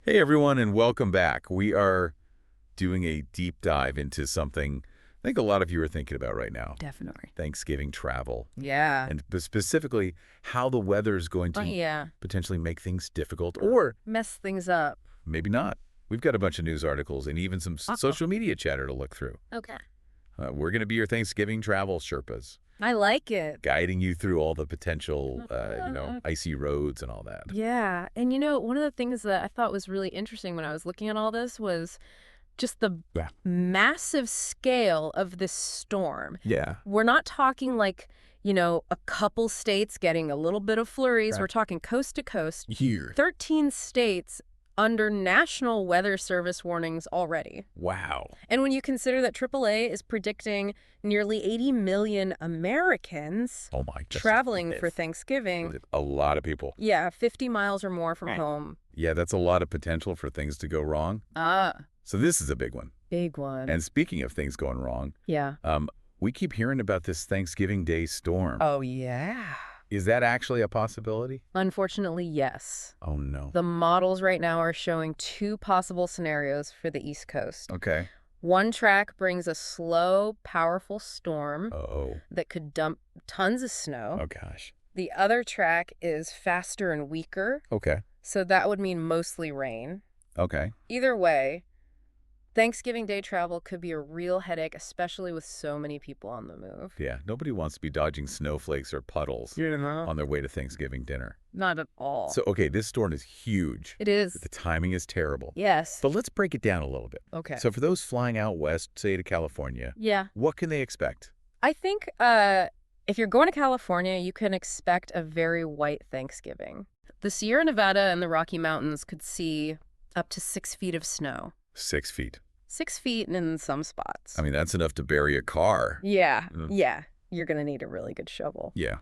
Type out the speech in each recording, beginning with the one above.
Hey everyone, and welcome back. We are doing a deep dive into something I think a lot of you are thinking about right now. Definitely. Thanksgiving travel. Yeah. And specifically, how the weather is going Oh, to yeah. potentially make things difficult, or Mess things up. maybe not. We've got a bunch of news articles and even some Uh-oh. social media chatter to look through. Okay. We're going to be your Thanksgiving travel Sherpas, I like it. guiding you through all the potential, icy roads and all that. Yeah. And one of the things that I thought was really interesting when I was looking at all this was just the Yeah. massive scale of this storm. Yeah. We're not talking like, a couple states getting a little bit of flurries. Right. We're talking coast to coast. Here. 13 states under National Weather Service warnings already. Wow. And when you consider that AAA is predicting nearly 80 million Americans Oh my. traveling for Thanksgiving. A lot of people. Yeah, 50 miles or more from Right. home. Yeah, that's a lot of potential for things to go wrong. So this is a big one. Big one. And speaking of things going wrong, yeah. we keep hearing about this Thanksgiving Day storm. Oh, yeah. Is that actually a possibility? Unfortunately, yes. Oh, no. The models right now are showing two possible scenarios for the East Coast. Okay. One track brings a slow, powerful storm Oh. that could dump tons of snow. Oh, gosh. The other track is faster and weaker, Okay. so that would mean mostly rain. Okay. Either way, Thanksgiving Day travel could be a real headache, especially with so many people on the move. Yeah, nobody wants to be dodging snowflakes or puddles on their way to Thanksgiving dinner. Not at all. So, okay, this storm is huge. It is. The timing is terrible. Yes. But let's break it down a little bit. Okay. So for those flying out west, say to California, yeah. what can they expect? I think if you're going to California, you can expect a very white Thanksgiving. The Sierra Nevada and the Rocky Mountains could see up to 6 feet of snow. 6 feet. 6 feet in some spots. I mean, that's enough to bury a car. Yeah. Yeah. You're going to need a really good shovel. Yeah.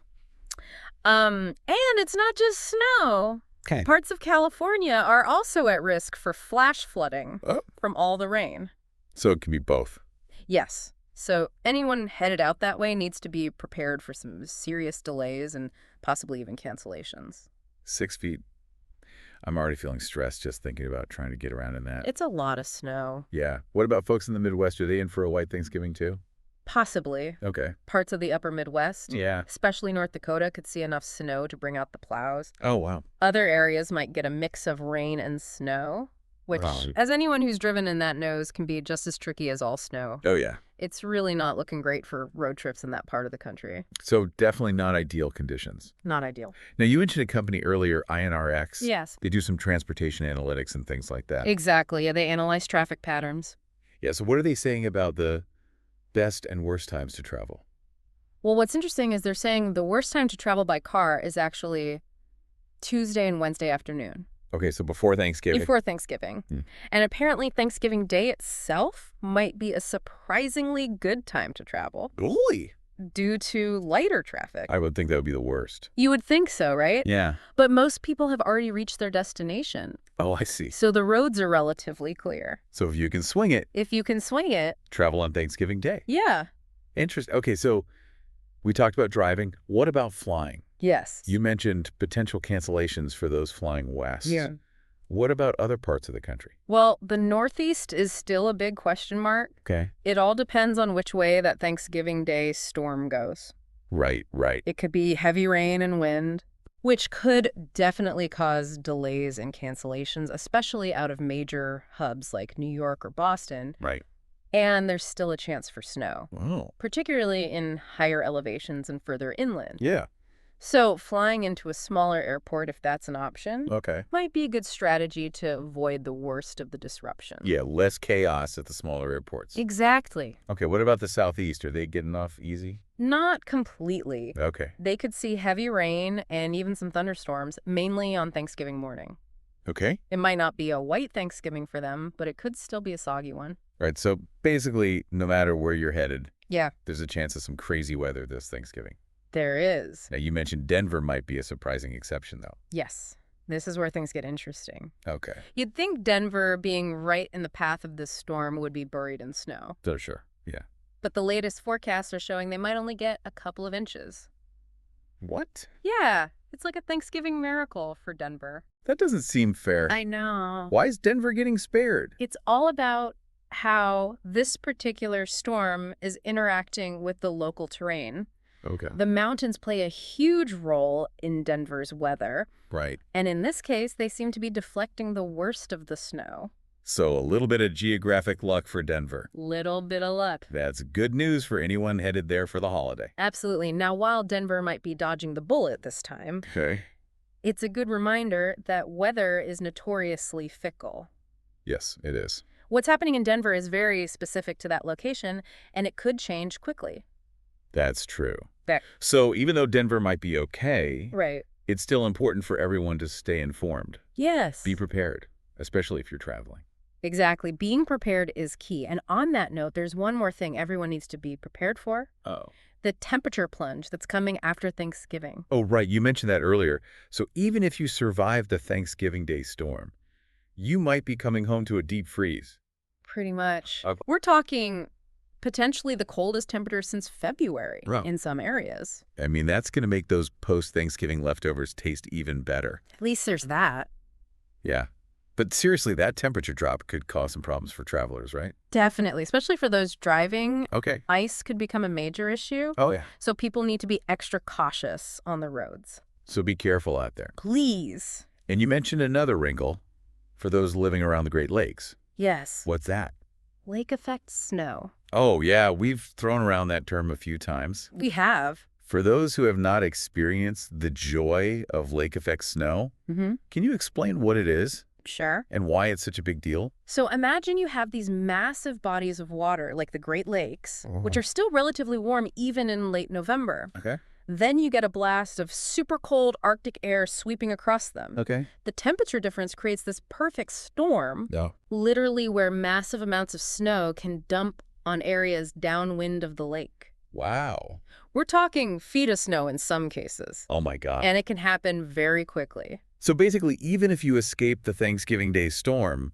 And it's not just snow. Okay. Parts of California are also at risk for flash flooding from all the rain. So it can be both. Yes. So anyone headed out that way needs to be prepared for some serious delays and possibly even cancellations. 6 feet. I'm already feeling stressed just thinking about trying to get around in that. It's a lot of snow. Yeah. What about folks in the Midwest? Are they in for a white Thanksgiving too? Possibly. Okay. Parts of the upper Midwest, Yeah. especially North Dakota, could see enough snow to bring out the plows. Oh, wow. Other areas might get a mix of rain and snow, which, as anyone who's driven in that knows, can be just as tricky as all snow. Oh, yeah. It's really not looking great for road trips in that part of the country. So definitely not ideal conditions. Not ideal. Now, you mentioned a company earlier, INRX. Yes. They do some transportation analytics and things like that. Exactly. Yeah, they analyze traffic patterns. Yeah. So what are they saying about the best and worst times to travel? Well, what's interesting is they're saying the worst time to travel by car is actually Tuesday and Wednesday afternoon. Okay, so before Thanksgiving. Before Thanksgiving. And apparently Thanksgiving Day itself might be a surprisingly good time to travel. Really? Due to lighter traffic. I would think that would be the worst. You would think so, right? Yeah. But most people have already reached their destination. Oh, I see. So the roads are relatively clear. So if you can swing it. If you can swing it. Travel on Thanksgiving Day. Yeah. Interesting. Okay, so we talked about driving. What about flying? Yes. You mentioned potential cancellations for those flying west. Yeah. What about other parts of the country? Well, the Northeast is still a big question mark. Okay. It all depends on which way that Thanksgiving Day storm goes. Right, right. It could be heavy rain and wind, which could definitely cause delays and cancellations, especially out of major hubs like New York or Boston. Right. And there's still a chance for snow, Oh. particularly in higher elevations and further inland. Yeah. So flying into a smaller airport, if that's an option, Okay. might be a good strategy to avoid the worst of the disruption. Yeah, less chaos at the smaller airports. Exactly. Okay, what about the Southeast? Are they getting off easy? Not completely. Okay. They could see heavy rain and even some thunderstorms, mainly on Thanksgiving morning. Okay. It might not be a white Thanksgiving for them, but it could still be a soggy one. Right, so basically, no matter where you're headed, Yeah, there's a chance of some crazy weather this Thanksgiving. there is. Now, you mentioned Denver might be a surprising exception, though. Yes. This is where things get interesting. Okay. You'd think Denver, being right in the path of this storm, would be buried in snow. So sure. Yeah. But the latest forecasts are showing they might only get a couple of inches. What? Yeah. It's like a Thanksgiving miracle for Denver. That doesn't seem fair. I know. Why is Denver getting spared? It's all about how this particular storm is interacting with the local terrain. Okay. The mountains play a huge role in Denver's weather, Right. and in this case, they seem to be deflecting the worst of the snow. So a little bit of geographic luck for Denver. Little bit of luck. That's good news for anyone headed there for the holiday. Absolutely. Now, while Denver might be dodging the bullet this time, Okay. it's a good reminder that weather is notoriously fickle. Yes, it is. What's happening in Denver is very specific to that location, and it could change quickly. That's true. That- So even though Denver might be okay, Right. it's still important for everyone to stay informed. Yes. Be prepared, especially if you're traveling. Exactly. Being prepared is key. And on that note, there's one more thing everyone needs to be prepared for. Oh. The temperature plunge that's coming after Thanksgiving. Oh, right. You mentioned that earlier. So even if you survive the Thanksgiving Day storm, you might be coming home to a deep freeze. Pretty much. Okay. We're talking potentially the coldest temperature since February Right. in some areas. I mean, that's going to make those post-Thanksgiving leftovers taste even better. At least there's that. Yeah. But seriously, that temperature drop could cause some problems for travelers, right? Definitely, especially for those driving. Okay. Ice could become a major issue. Oh, yeah. So people need to be extra cautious on the roads. So be careful out there. Please. And you mentioned another wrinkle for those living around the Great Lakes. Yes. What's that? Lake effect snow. Oh, yeah. We've thrown around that term a few times. We have. For those who have not experienced the joy of lake effect snow, Mm-hmm. can you explain what it is Sure. and why it's such a big deal? So imagine you have these massive bodies of water, like the Great Lakes, which are still relatively warm even in late November. Okay. Then you get a blast of super cold Arctic air sweeping across them. Okay. The temperature difference creates this perfect storm, No. literally where massive amounts of snow can dump on areas downwind of the lake. Wow. We're talking feet of snow in some cases, Oh, my God. and it can happen very quickly. So basically, even if you escape the Thanksgiving Day storm,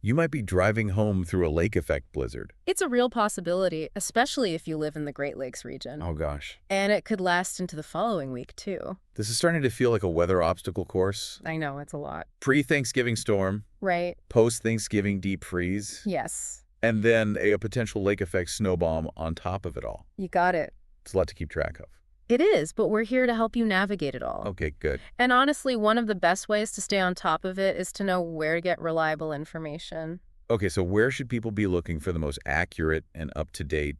you might be driving home through a lake effect blizzard. It's a real possibility, especially if you live in the Great Lakes region. Oh, gosh. And it could last into the following week, too. This is starting to feel like a weather obstacle course. I know, it's a lot. Pre-Thanksgiving storm, Right? post-Thanksgiving deep freeze, Yes. and then a potential lake effect snow bomb on top of it all. You got it. It's a lot to keep track of. It is, but we're here to help you navigate it all. Okay, good. And honestly, one of the best ways to stay on top of it is to know where to get reliable information. Okay, so where should people be looking for the most accurate and up-to-date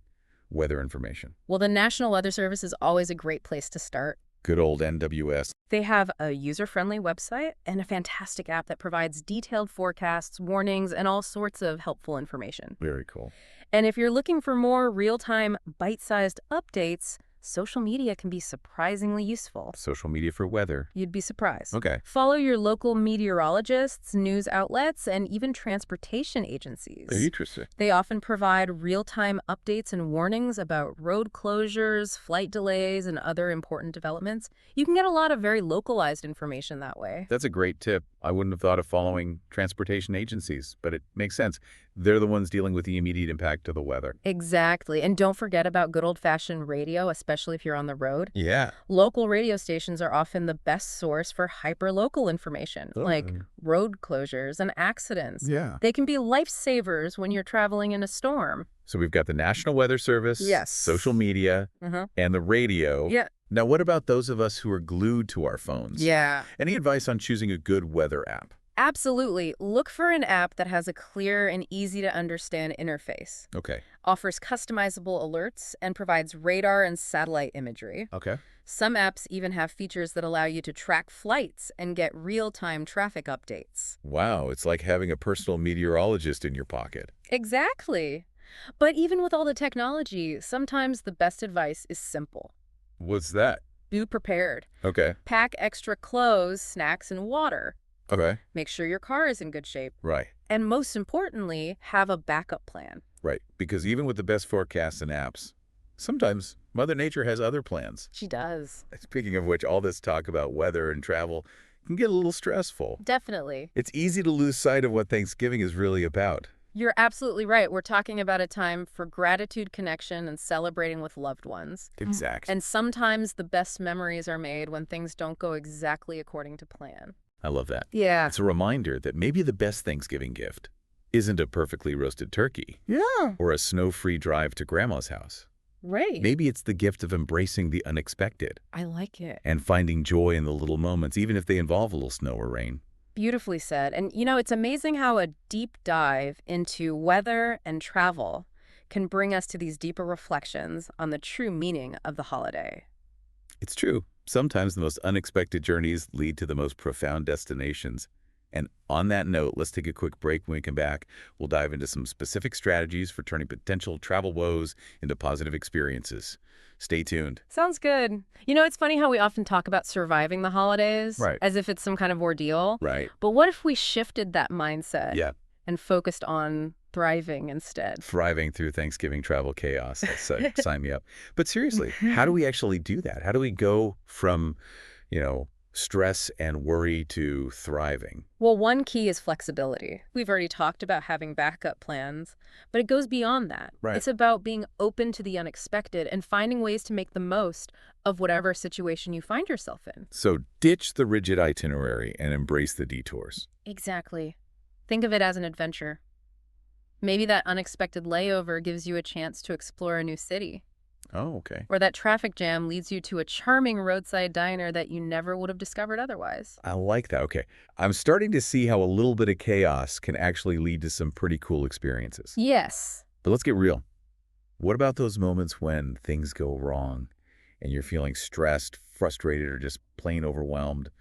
weather information? Well, the National Weather Service is always a great place to start. Good old NWS. They have a user-friendly website and a fantastic app that provides detailed forecasts, warnings, and all sorts of helpful information. Very cool. And if you're looking for more real-time, bite-sized updates, social media can be surprisingly useful. Social media for weather. You'd be surprised. Okay. Follow your local meteorologists, news outlets, and even transportation agencies. Interesting. They often provide real-time updates and warnings about road closures, flight delays, and other important developments. You can get a lot of very localized information that way. That's a great tip. I wouldn't have thought of following transportation agencies, but it makes sense. They're the ones dealing with the immediate impact of the weather. Exactly. And don't forget about good old-fashioned radio, especially if you're on the road. Yeah. Local radio stations are often the best source for hyper-local information, like road closures and accidents. Yeah. They can be lifesavers when you're traveling in a storm. So we've got the National Weather Service, Yes. social media, Mm-hmm. and the radio. Yeah. Now, what about those of us who are glued to our phones? Yeah. Any advice on choosing a good weather app? Absolutely. Look for an app that has a clear and easy-to-understand interface, Okay. offers customizable alerts, and provides radar and satellite imagery. Okay. Some apps even have features that allow you to track flights and get real-time traffic updates. Wow, it's like having a personal meteorologist in your pocket. Exactly. But even with all the technology, sometimes the best advice is simple. What's that? Be prepared. Okay. Pack extra clothes, snacks, and water. Okay. Make sure your car is in good shape. Right. And most importantly, have a backup plan. Right. Because even with the best forecasts and apps, sometimes Mother Nature has other plans. She does. Speaking of which, all this talk about weather and travel can get a little stressful. Definitely. It's easy to lose sight of what Thanksgiving is really about. You're absolutely right. We're talking about a time for gratitude, connection, and celebrating with loved ones. Exactly. And sometimes the best memories are made when things don't go exactly according to plan. I love that. Yeah. It's a reminder that maybe the best Thanksgiving gift isn't a perfectly roasted turkey Yeah. or a snow-free drive to grandma's house. Right. Maybe it's the gift of embracing the unexpected I like it. and finding joy in the little moments, even if they involve a little snow or rain. Beautifully said. And it's amazing how a deep dive into weather and travel can bring us to these deeper reflections on the true meaning of the holiday. It's true. Sometimes the most unexpected journeys lead to the most profound destinations. And on that note, let's take a quick break. When we come back, we'll dive into some specific strategies for turning potential travel woes into positive experiences. Stay tuned. Sounds good. It's funny how we often talk about surviving the holidays Right. as if it's some kind of ordeal. Right. But what if we shifted that mindset Yeah. and focused on thriving instead? Thriving through Thanksgiving travel chaos. Sign me up. But seriously, how do we actually do that? How do we go from, stress and worry to thriving? Well, one key is flexibility. We've already talked about having backup plans, but it goes beyond that. Right. It's about being open to the unexpected and finding ways to make the most of whatever situation you find yourself in. So ditch the rigid itinerary and embrace the detours. Exactly. Think of it as an adventure. Maybe that unexpected layover gives you a chance to explore a new city. Oh, okay. Or that traffic jam leads you to a charming roadside diner that you never would have discovered otherwise. I like that. Okay. I'm starting to see how a little bit of chaos can actually lead to some pretty cool experiences. Yes. But let's get real. What about those moments when things go wrong and you're feeling stressed, frustrated, or just plain overwhelmed?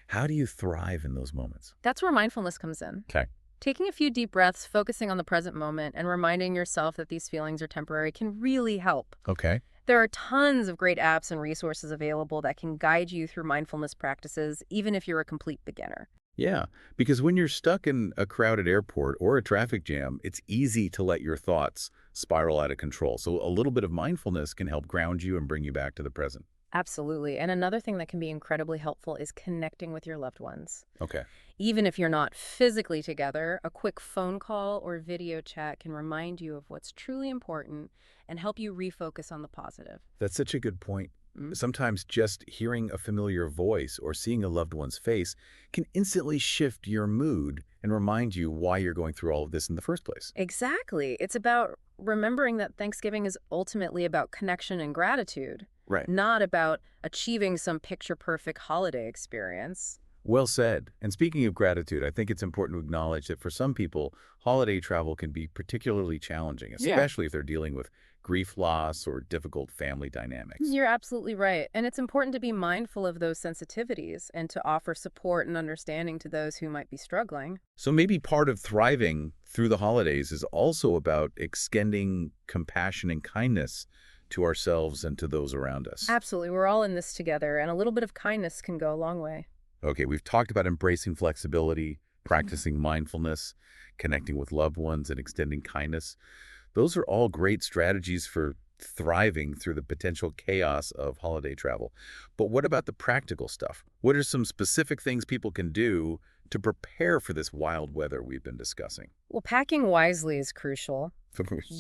How do you thrive in those moments? That's where mindfulness comes in. Okay. Taking a few deep breaths, focusing on the present moment, and reminding yourself that these feelings are temporary can really help. Okay. There are tons of great apps and resources available that can guide you through mindfulness practices, even if you're a complete beginner. Yeah, because when you're stuck in a crowded airport or a traffic jam, it's easy to let your thoughts spiral out of control. So a little bit of mindfulness can help ground you and bring you back to the present. Absolutely. And another thing that can be incredibly helpful is connecting with your loved ones. Okay. Even if you're not physically together, a quick phone call or video chat can remind you of what's truly important and help you refocus on the positive. That's such a good point. Mm. Sometimes just hearing a familiar voice or seeing a loved one's face can instantly shift your mood and remind you why you're going through all of this in the first place. Exactly. It's about remembering that Thanksgiving is ultimately about connection and gratitude, Right. not about achieving some picture-perfect holiday experience. Well said. And speaking of gratitude, I think it's important to acknowledge that for some people, holiday travel can be particularly challenging, Yeah. especially if they're dealing with grief loss or difficult family dynamics. You're absolutely right. And it's important to be mindful of those sensitivities and to offer support and understanding to those who might be struggling. So maybe part of thriving through the holidays is also about extending compassion and kindness to ourselves and to those around us. Absolutely. We're all in this together, and a little bit of kindness can go a long way. Okay, we've talked about embracing flexibility, practicing mindfulness, connecting with loved ones, and extending kindness. Those are all great strategies for thriving through the potential chaos of holiday travel. But what about the practical stuff? What are some specific things people can do to prepare for this wild weather we've been discussing? Well, packing wisely is crucial.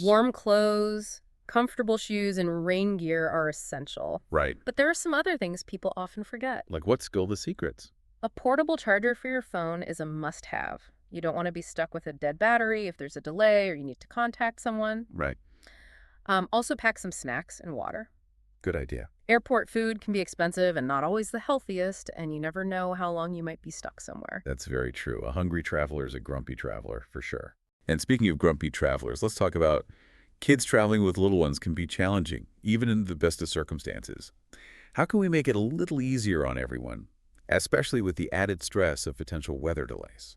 Warm clothes, comfortable shoes, and rain gear are essential. Right. But there are some other things people often forget. Like what's still the secrets? A portable charger for your phone is a must-have. You don't want to be stuck with a dead battery if there's a delay or you need to contact someone. Right. Also pack some snacks and water. Good idea. Airport food can be expensive and not always the healthiest, and you never know how long you might be stuck somewhere. That's very true. A hungry traveler is a grumpy traveler, for sure. And speaking of grumpy travelers, let's talk about kids traveling with little ones can be challenging, even in the best of circumstances. How can we make it a little easier on everyone, especially with the added stress of potential weather delays?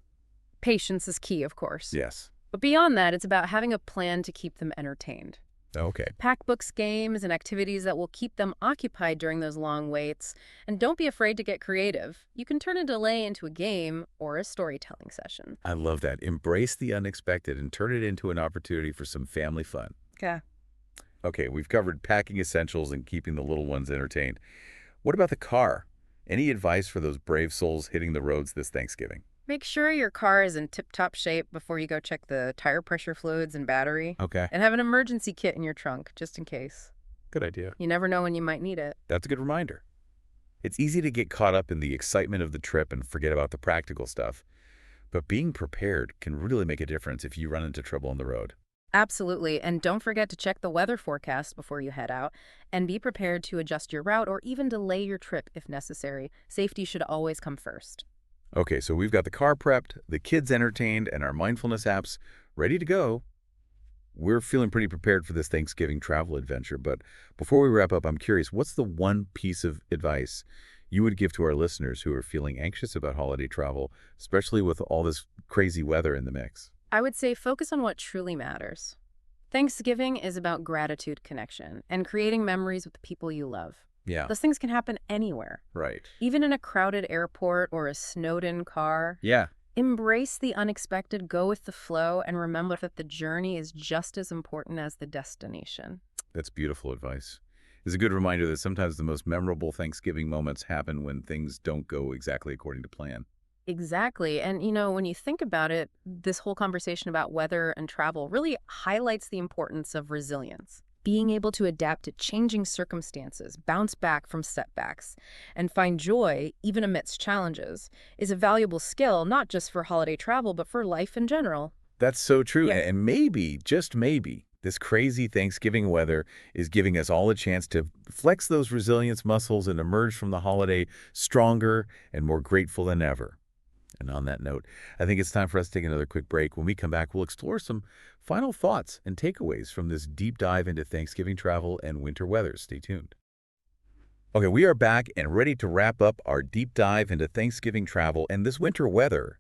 Patience is key, of course. Yes. But beyond that, it's about having a plan to keep them entertained. Okay. Pack books, games, and activities that will keep them occupied during those long waits. And don't be afraid to get creative. You can turn a delay into a game or a storytelling session. I love that. Embrace the unexpected and turn it into an opportunity for some family fun. Yeah. Okay, we've covered packing essentials and keeping the little ones entertained. What about the car? Any advice for those brave souls hitting the roads this Thanksgiving? Make sure your car is in tip-top shape before you go check the tire pressure fluids and battery. Okay, And have an emergency kit in your trunk, just in case. good idea. You never know when you might need it. That's a good reminder. It's easy to get caught up in the excitement of the trip and forget about the practical stuff, but being prepared can really make a difference if you run into trouble on the road. Absolutely. And don't forget to check the weather forecast before you head out, and be prepared to adjust your route or even delay your trip if necessary. Safety should always come first. Okay, so we've got the car prepped, the kids entertained, and our mindfulness apps ready to go. We're feeling pretty prepared for this Thanksgiving travel adventure, but before we wrap up, I'm curious, what's the one piece of advice you would give to our listeners who are feeling anxious about holiday travel, especially with all this crazy weather in the mix? I would say focus on what truly matters. Thanksgiving is about gratitude, connection, and creating memories with the people you love. Yeah, Those things can happen anywhere, right. even in a crowded airport or a snowed-in car. Yeah, Embrace the unexpected, go with the flow, and remember that the journey is just as important as the destination. that's beautiful advice. It's a good reminder that sometimes the most memorable Thanksgiving moments happen when things don't go exactly according to plan. Exactly. And, when you think about it, this whole conversation about weather and travel really highlights the importance of resilience. Being able to adapt to changing circumstances, bounce back from setbacks, and find joy, even amidst challenges, is a valuable skill, not just for holiday travel, but for life in general. That's so true. Yeah. And maybe, just maybe, this crazy Thanksgiving weather is giving us all a chance to flex those resilience muscles and emerge from the holiday stronger and more grateful than ever. And on that note, I think it's time for us to take another quick break. When we come back, we'll explore some final thoughts and takeaways from this deep dive into Thanksgiving travel and winter weather. Stay tuned. Okay, we are back and ready to wrap up our deep dive into Thanksgiving travel and this winter weather.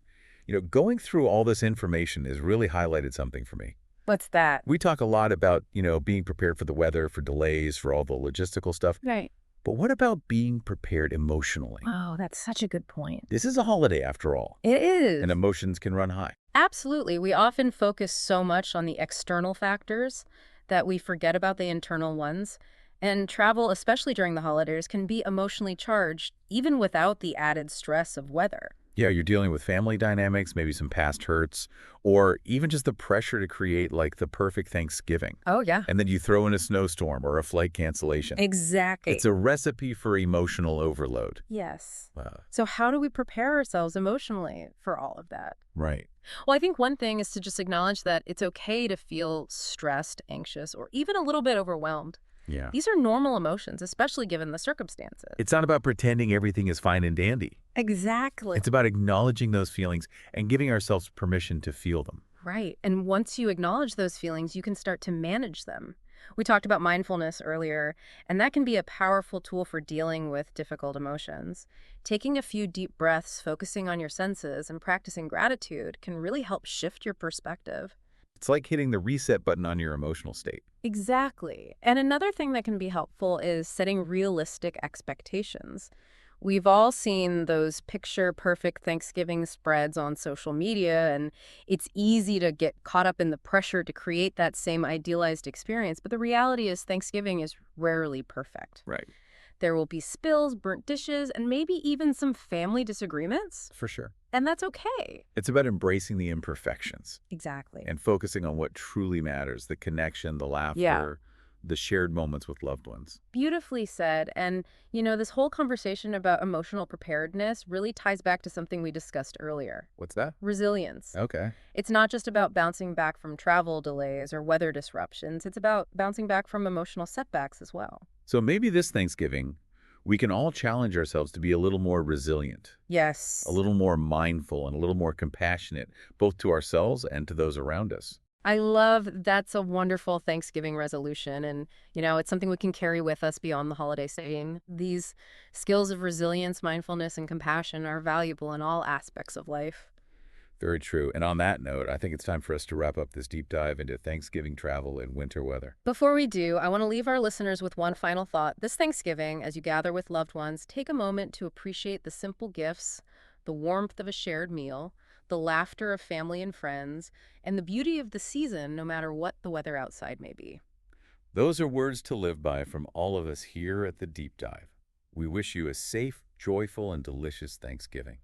Going through all this information has really highlighted something for me. What's that? We talk a lot about, being prepared for the weather, for delays, for all the logistical stuff. Right. But what about being prepared emotionally? Oh, that's such a good point. This is a holiday after all, It is. and emotions can run high. Absolutely. We often focus so much on the external factors that we forget about the internal ones. And travel, especially during the holidays, can be emotionally charged, even without the added stress of weather. Yeah, you're dealing with family dynamics, maybe some past hurts, or even just the pressure to create like the perfect Thanksgiving. Oh, yeah. And then you throw in a snowstorm or a flight cancellation. Exactly. It's a recipe for emotional overload. Yes. Wow. So how do we prepare ourselves emotionally for all of that? Right. Well, I think one thing is to just acknowledge that it's okay to feel stressed, anxious, or even a little bit overwhelmed. Yeah. These are normal emotions, especially given the circumstances. It's not about pretending everything is fine and dandy. Exactly. It's about acknowledging those feelings and giving ourselves permission to feel them. Right. And once you acknowledge those feelings, you can start to manage them. We talked about mindfulness earlier, and that can be a powerful tool for dealing with difficult emotions. Taking a few deep breaths, focusing on your senses, and practicing gratitude can really help shift your perspective. It's like hitting the reset button on your emotional state. Exactly. And another thing that can be helpful is setting realistic expectations. We've all seen those picture-perfect Thanksgiving spreads on social media, and it's easy to get caught up in the pressure to create that same idealized experience. But the reality is Thanksgiving is rarely perfect. Right. There will be spills, burnt dishes, and maybe even some family disagreements. For sure. And that's okay. It's about embracing the imperfections Exactly. and focusing on what truly matters, the connection, the laughter, the shared moments with loved ones. Beautifully said. And, this whole conversation about emotional preparedness really ties back to something we discussed earlier. What's that? Resilience. Okay. It's not just about bouncing back from travel delays or weather disruptions. It's about bouncing back from emotional setbacks as well. So maybe this Thanksgiving, we can all challenge ourselves to be a little more resilient, Yes. a little more mindful, and a little more compassionate, both to ourselves and to those around us. I love that's a wonderful Thanksgiving resolution. And, it's something we can carry with us beyond the holiday season. These skills of resilience, mindfulness, and compassion are valuable in all aspects of life. Very true. And on that note, I think it's time for us to wrap up this deep dive into Thanksgiving travel and winter weather. Before we do, I want to leave our listeners with one final thought. This Thanksgiving, as you gather with loved ones, take a moment to appreciate the simple gifts, the warmth of a shared meal, the laughter of family and friends, and the beauty of the season, no matter what the weather outside may be. Those are words to live by from all of us here at the Deep Dive. We wish you a safe, joyful, and delicious Thanksgiving.